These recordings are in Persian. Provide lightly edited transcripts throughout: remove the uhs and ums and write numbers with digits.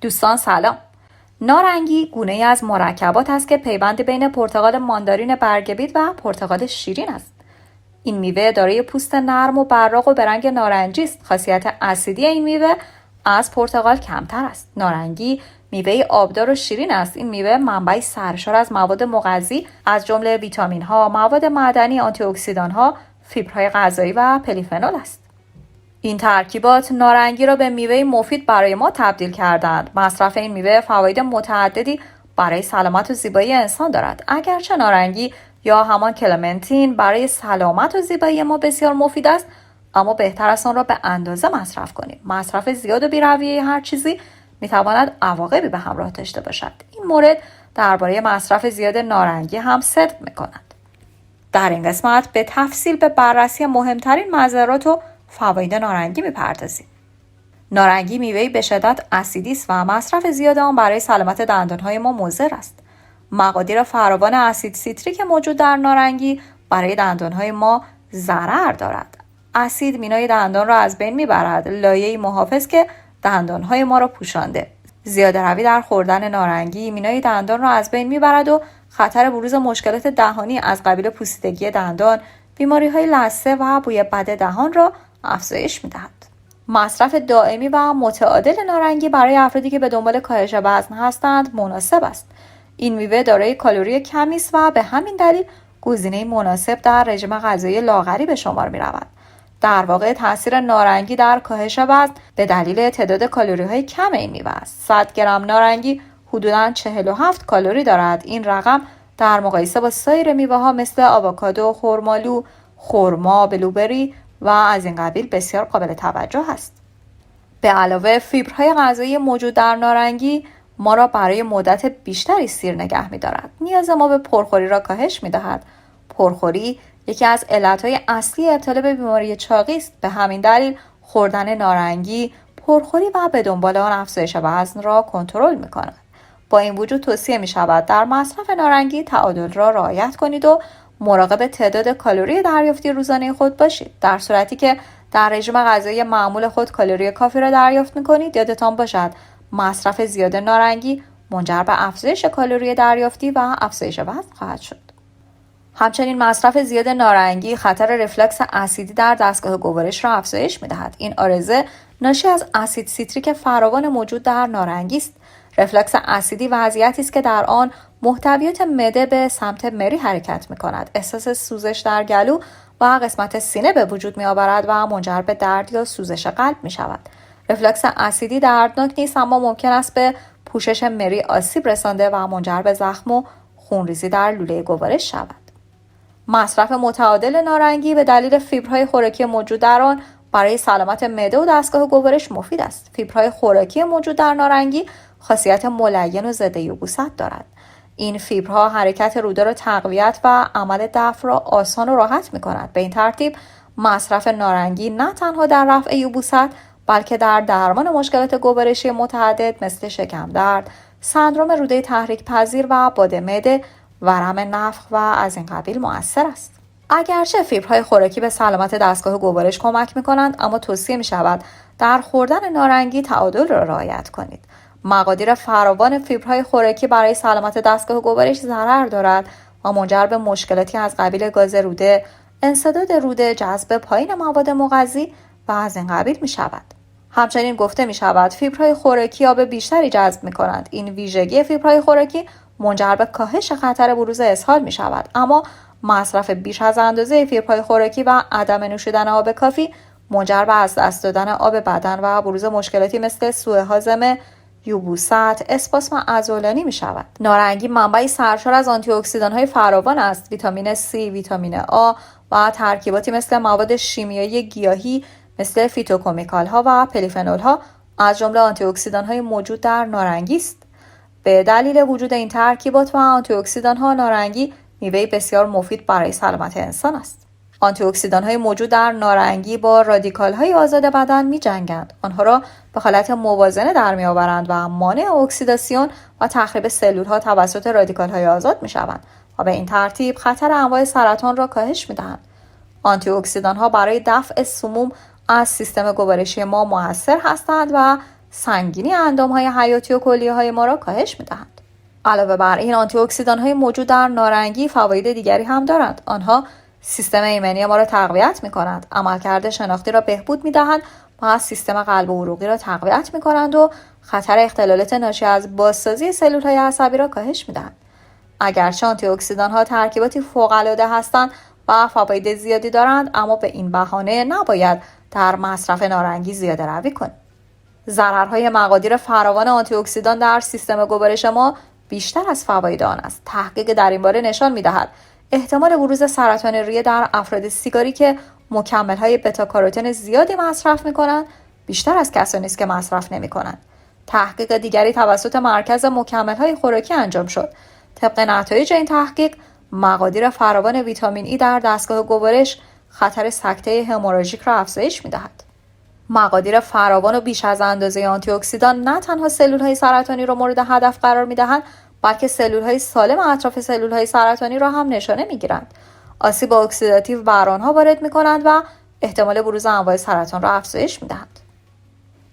دوستان سلام. نارنگی گونه‌ای از مرکبات است که پیوند بین پرتقال ماندارین برگ‌بید و پرتقال شیرین است. این میوه دارای پوست نرم و براق و به رنگ نارنجی است. خاصیت اسیدی این میوه از پرتقال کمتر است. نارنگی میوه آبدار و شیرین است. این میوه منبعی سرشار از مواد مغذی از جمله ویتامین ها، مواد معدنی، آنتی اکسیدان ها، فیبرهای غذایی و پلیفنول است. این ترکیبات نارنگی را به میوه مفید برای ما تبدیل کردند. مصرف این میوه فواید متعددی برای سلامت و زیبایی انسان دارد. اگرچه نارنگی یا همان کلمنتین برای سلامت و زیبایی ما بسیار مفید است، اما بهتر است آن را به اندازه مصرف کنیم. مصرف زیاد و بی‌رویه هر چیزی میتواند عواقبی به همراه داشته باشد. این مورد درباره مصرف زیاد نارنگی هم صدق میکند. در این قسمت به تفصیل به بررسی مهمترین مضرات و فواید نارنگی میپردازیم. نارنگی میوه‌ای به شدت اسیدی است و مصرف زیاد آن برای سلامت دندانهای ما مضر است. مقادیر فراوان اسید سیتریک موجود در نارنگی برای دندانهای ما ضرر دارد. اسید مینای دندان را از بین میبرد، لایه‌ای محافظ که دندانهای ما را پوشانده. زیاده روی در خوردن نارنگی مینای دندان را از بین میبرد و خطر بروز مشکلات دهانی از قبیل پوسیدگی دندان، بیماری‌های لثه و بوی بد دهان را افزایش می‌دهد. مصرف دائمی و متعادل نارنگی برای افرادی که به دنبال کاهش وزن هستند مناسب است. این میوه دارای کالری کمی است و به همین دلیل گزینه مناسب در رژیم غذایی لاغری به شمار می‌رود. در واقع تاثیر نارنگی در کاهش وزن به دلیل تعداد کالری‌های کم این میوه است. 100 گرم نارنگی حدوداً 47 کالری دارد. این رقم در مقایسه با سایر میوه‌ها مثل آووکادو، خرمالو، خرما، بلوبری و از این قبیل بسیار قابل توجه است. به علاوه فیبرهای غذایی موجود در نارنگی ما را برای مدت بیشتری سیر نگه می‌دارد. نیاز ما به پرخوری را کاهش می‌دهد. پرخوری یکی از علتهای اصلی ابتلا به بیماری چاقی است. به همین دلیل خوردن نارنگی پرخوری و به دنبال آن افزایش وزن را کنترل می‌کند. با این وجود توصیه می‌شود در مصرف نارنگی تعادل را رعایت کنید و مراقب تعداد کالری دریافتی روزانه خود باشید. در صورتی که در رژیم غذایی معمول خود کالری کافی را دریافت می‌کنید، یادتان باشد مصرف زیاد نارنگی منجر به افزایش کالری دریافتی و افزایش وزن خواهد شد. همچنین مصرف زیاد نارنگی خطر رفلکس اسیدی در دستگاه گوارش را افزایش می‌دهد. این عارضه ناشی از اسید سیتریک فراوان موجود در نارنگی است. رفلکس اسیدی وضعیتی است که در آن محتویات معده به سمت مری حرکت می‌کند. احساس سوزش در گلو و قسمت سینه به وجود می‌آورد و منجر به درد یا سوزش قلب می‌شود. رفلکس اسیدی دردناک نیست، اما ممکن است به پوشش مری آسیب رسانده و منجر به زخم و خونریزی در لوله گوارش شود. مصرف متعادل نارنگی به دلیل فیبرهای خوراکی موجود در آن برای سلامت معده و دستگاه گوارش مفید است. فیبرهای خوراکی موجود در نارنگی خاصیت ملین و ضد یبوست دارد. این فیبرها حرکت روده را تقویت و عمل دفع را آسان و راحت می‌کند. به این ترتیب مصرف نارنگی نه تنها در رفع یبوست، بلکه در درمان مشکلات گوارشی متعدد مثل شکم درد، سندرم روده تحریک پذیر و باد معده، ورم نفخ و از این قبیل مؤثر است. اگرچه فیبرهای خوراکی به سلامت دستگاه گوارش کمک می‌کنند، اما توصیه می‌شود در خوردن نارنگی تعادل را رعایت کنید. مقادیر فراوان فیبرهای خوراکی برای سلامت دستگاه گوارش ضرر دارد و منجر به مشکلاتی از قبیل گاز روده، انسداد روده، جذب پایین مواد مغذی و از این قبیل می‌شود. همچنین گفته می‌شود فیبرهای خوراکی آب بیشتری جذب می‌کنند. این ویژگی فیبرهای خوراکی منجر به کاهش خطر بروز اسهال می‌شود، اما مصرف بیش از اندازه فیبرهای خوراکی و عدم نوشیدن آب کافی منجر به از دست دادن آب بدن و بروز مشکلاتی مثل سوء هاضمه، یبوست، اسپاسم عضلانی می شود. نارنگی منبعی سرشار از آنتی اکسیدان‌های فراوان است. ویتامین C، ویتامین آ و ترکیباتی مثل مواد شیمیایی گیاهی مثل فیتوکمیکال ها و پلیفنول ها از جمله آنتی اکسیدان‌های موجود در نارنگی است. به دلیل وجود این ترکیبات و آنتی اکسیدان ها نارنگی میوه بسیار مفید برای سلامت انسان است. آنتی اکسیدان های موجود در نارنگی با رادیکال های آزاد بدن می جنگند. آنها را به حالت موازنه در می آورند و مانع اکسیداسیون و تخریب سلول ها توسط رادیکال های آزاد می شوند و به این ترتیب خطر انواع سرطان را کاهش می دهند. آنتی اکسیدان ها برای دفع سموم از سیستم گوارشی ما مؤثر هستند و سنگینی اندام‌های حیاتی و کلیه‌های ما را کاهش می‌دهند. علاوه بر این آنتی اکسیدان‌های موجود در نارنگی فواید دیگری هم دارند. آنها سیستم ایمنی ما را تقویت می‌کنند، عملکرد شناختی را بهبود می‌دهند و سیستم قلب و عروقی را تقویت می‌کنند و خطر اختلالات ناشی از بازسازی سلول‌های عصبی را کاهش می‌دهند. اگرچه آنتی اکسیدان‌ها ترکیباتی فوق‌العاده هستند و فواید زیادی دارند، اما به این بهانه نباید در مصرف نارنگی زیاده روی کنیم. ضررهای مقادیر فراوان آنتی اکسیدان در سیستم گوارش ما بیشتر از فواید آن است. تحقیق در این باره نشان می‌دهد احتمال بروز سرطان ریه در افراد سیگاری که مکمل‌های بتا کاروتن زیادی مصرف می‌کنند بیشتر از کسانی است که مصرف نمی‌کنند. تحقیق دیگری توسط مرکز مکمل‌های خوراکی انجام شد. طبق نتایج این تحقیق، مقادیر فراوان ویتامین ای در دستگاه گوارش خطر سکته هموراژیک را افزایش می‌دهد. مقادیر فراوان و بیش از اندازه آنتی اکسیدان نه تنها سلول‌های سرطانی را مورد هدف قرار می‌دهند، بلکه سلول‌های سالم اطراف سلول‌های سرطانی را هم نشانه می‌گیرند. آسیب اکسیداتیو بر آنها وارد می‌کنند و احتمال بروز انواع سرطان را افزایش می‌دهند.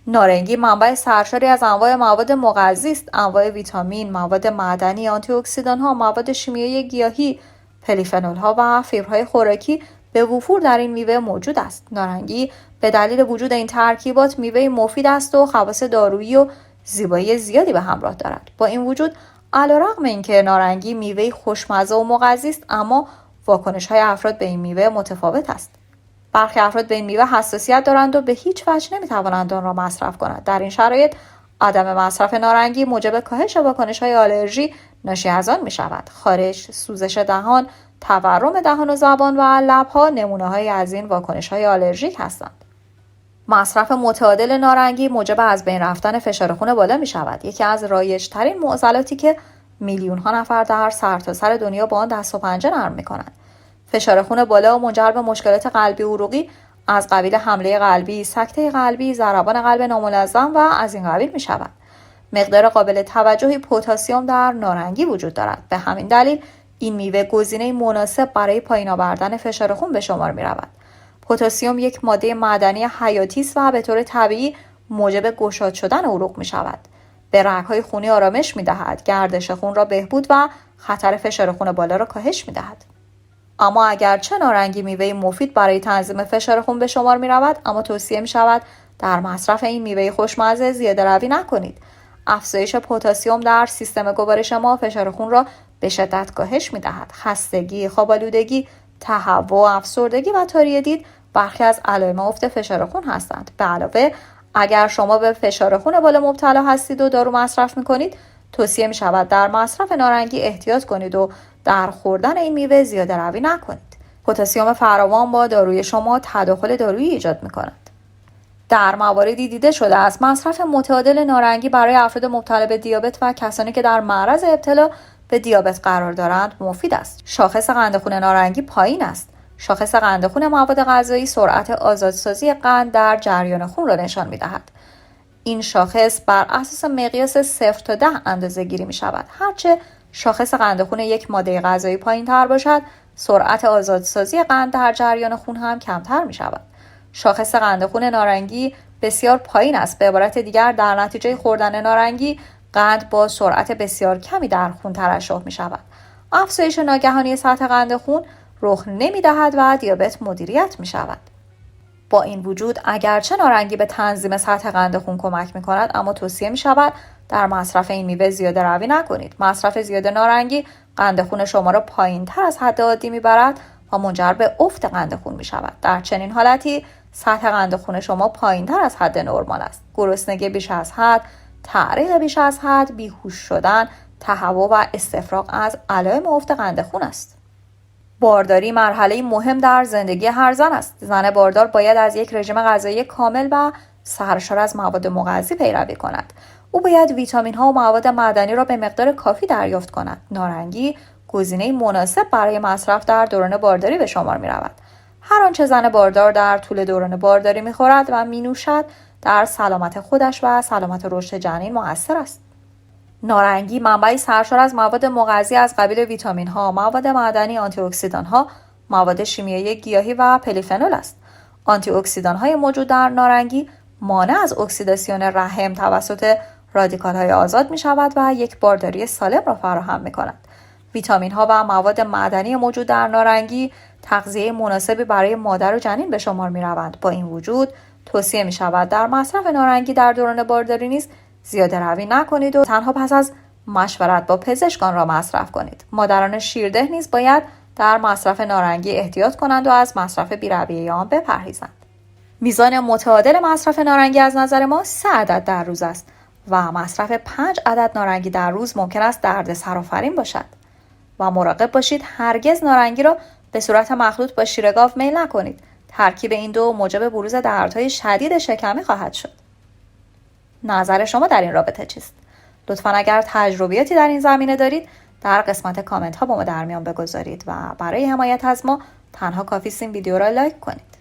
نارنگی منبع سرشاری از انواع مواد مغذی است. انواع ویتامین، مواد معدنی، آنتی اکسیدان‌ها، مواد شیمیایی گیاهی، پلیفنول‌ها و فیبرهای خوراکی به وفور در این میوه موجود است. نارنگی به دلیل وجود این ترکیبات میوه مفید است و خواص دارویی و زیبایی زیادی به همراه دارد. با این وجود علیرغم اینکه نارنگی میوه خوشمزه و مغذی است، اما واکنش‌های افراد به این میوه متفاوت است. برخی افراد به این میوه حساسیت دارند و به هیچ وجه نمی‌توانند آن را مصرف کنند. در این شرایط عدم مصرف نارنگی موجب کاهش واکنش‌های آلرژی ناشی از آن می‌شود. خارش، سوزش دهان، تورم دهان و زبان و لب‌ها نمونه‌هایی از این واکنش‌های آلرژیک هستند. مصرف متعادل نارنگی موجب از بین رفتن فشار خون بالا می‌شود. یکی از رایج‌ترین معضلاتی که میلیون‌ها نفر در سرتاسر دنیا با آن دست و پنجه نرم می‌کنند. فشار خون بالا و منجر به مشکلات قلبی و عروقی از قبیل حمله قلبی، سکته قلبی، ضربان قلب نامنظم و از این قبیل می شود. مقدار قابل توجهی پتاسیم در نارنگی وجود دارد. به همین دلیل این میوه گزینه مناسب برای پایین آوردن فشار خون به شمار می رود. پتاسیم یک ماده معدنی حیاتی است و به طور طبیعی موجب گشاد شدن عروق می شود. به رگ‌های خونی آرامش می دهد، گردش خون را بهبود و خطر فشار خون بالا را کاهش می دهد. اما اگرچه نارنگی میوه مفید برای تنظیم فشار خون به شمار می رود، اما توصیه می شود در مصرف این میوه خوشمزه زیاده روی نکنید. افزایش پتاسیم در سیستم گوارش ما فشار خون را به شدت کاهش می دهد. خستگی، خواب‌آلودگی، تهوع، افسردگی و تاری دید برخی از علائم افت فشار خون هستند. به علاوه اگر شما به فشار خون بالا مبتلا هستید و دارو مصرف می کنید، توصیه می شود در مصرف نارنگی احتیاط کنید و در خوردن این میوه زیاده روی نکنید. پتاسیم فراوان با داروی شما تداخل دارویی ایجاد می کند. در مواردی دیده شده است مصرف متعادل نارنگی برای افراد مبتلا به دیابت و کسانی که در معرض ابتلا به دیابت قرار دارند مفید است. شاخص قند خون نارنگی پایین است. شاخص قند خون مواد غذایی سرعت آزادسازی قند در جریان خون را نشان می دهد. این شاخص بر اساس مقیاس 0 تا 10 اندازه گیری می شود. هرچه شاخص قند خون یک ماده غذایی پایین تر باشد، سرعت آزادسازی قند در جریان خون هم کمتر می شود. شاخص قند خون نارنگی بسیار پایین است. به عبارت دیگر در نتیجه خوردن نارنگی قند با سرعت بسیار کمی در خون ترشح می شود. افزایش ناگهانی سطح قند خون رخ نمی دهد و دیابت مدیریت می شود. با این وجود اگرچه نارنگی به تنظیم سطح قند خون کمک می کند، اما توصیه می شود در مصرف این میوه زیاده روی نکنید. مصرف زیاد نارنگی قند خون شما را پایین تر از حد عادی می برد و منجر به افت قند خون می شود. در چنین حالتی سطح قند خون شما پایین تر از حد نرمال است. گرسنگی بیش از حد، تعریق بیش از حد، بیهوش شدن، تهوع و استفراغ از علائم افت قند خون است. بارداری مرحله مهم در زندگی هر زن است. زن باردار باید از یک رژیم غذایی کامل و سرشار از مواد مغذی پیروی کند. او باید ویتامین ها و مواد معدنی را به مقدار کافی دریافت کند. نارنگی گزینه مناسب برای مصرف در دوران بارداری به شمار می رود. هر آنچه زن باردار در طول دوران بارداری می خورد و می نوشد در سلامت خودش و سلامت رشد جنین مؤثر است. نارنگی منبعی سرشار از مواد مغذی از قبیل ویتامین ها، مواد معدنی، آنتی اکسیدان ها، مواد شیمیایی گیاهی و پلیفنول است. آنتی اکسیدان های موجود در نارنگی مانع از اکسیداسیون رحم توسط رادیکال های آزاد می شود و یک بارداری سالم را فراهم می کند. ویتامین ها و مواد معدنی موجود در نارنگی تغذیه مناسبی برای مادر و جنین به شمار می روند. با این وجود توصیه می شود در مصرف نارنگی در دوران بارداری نیز زیاده روی نکنید و تنها پس از مشورت با پزشکان را مصرف کنید. مادران شیرده نیز باید در مصرف نارنگی احتیاط کنند و از مصرف بی‌رویه آن بپرهیزند. میزان متعادل مصرف نارنگی از نظر ما 3 عدد در روز است و مصرف 5 عدد نارنگی در روز ممکن است دردسرآفرین باشد و مراقب باشید هرگز نارنگی را به صورت مخلوط با شیر گاو میل نکنید. ترکیب این دو موجب بروز دردهای شدید شکمی خواهد شد. نظر شما در این رابطه چیست؟ لطفاً اگر تجربیاتی در این زمینه دارید در قسمت کامنت ها با ما در میان بگذارید و برای حمایت از ما تنها کافی است این ویدیو را لایک کنید.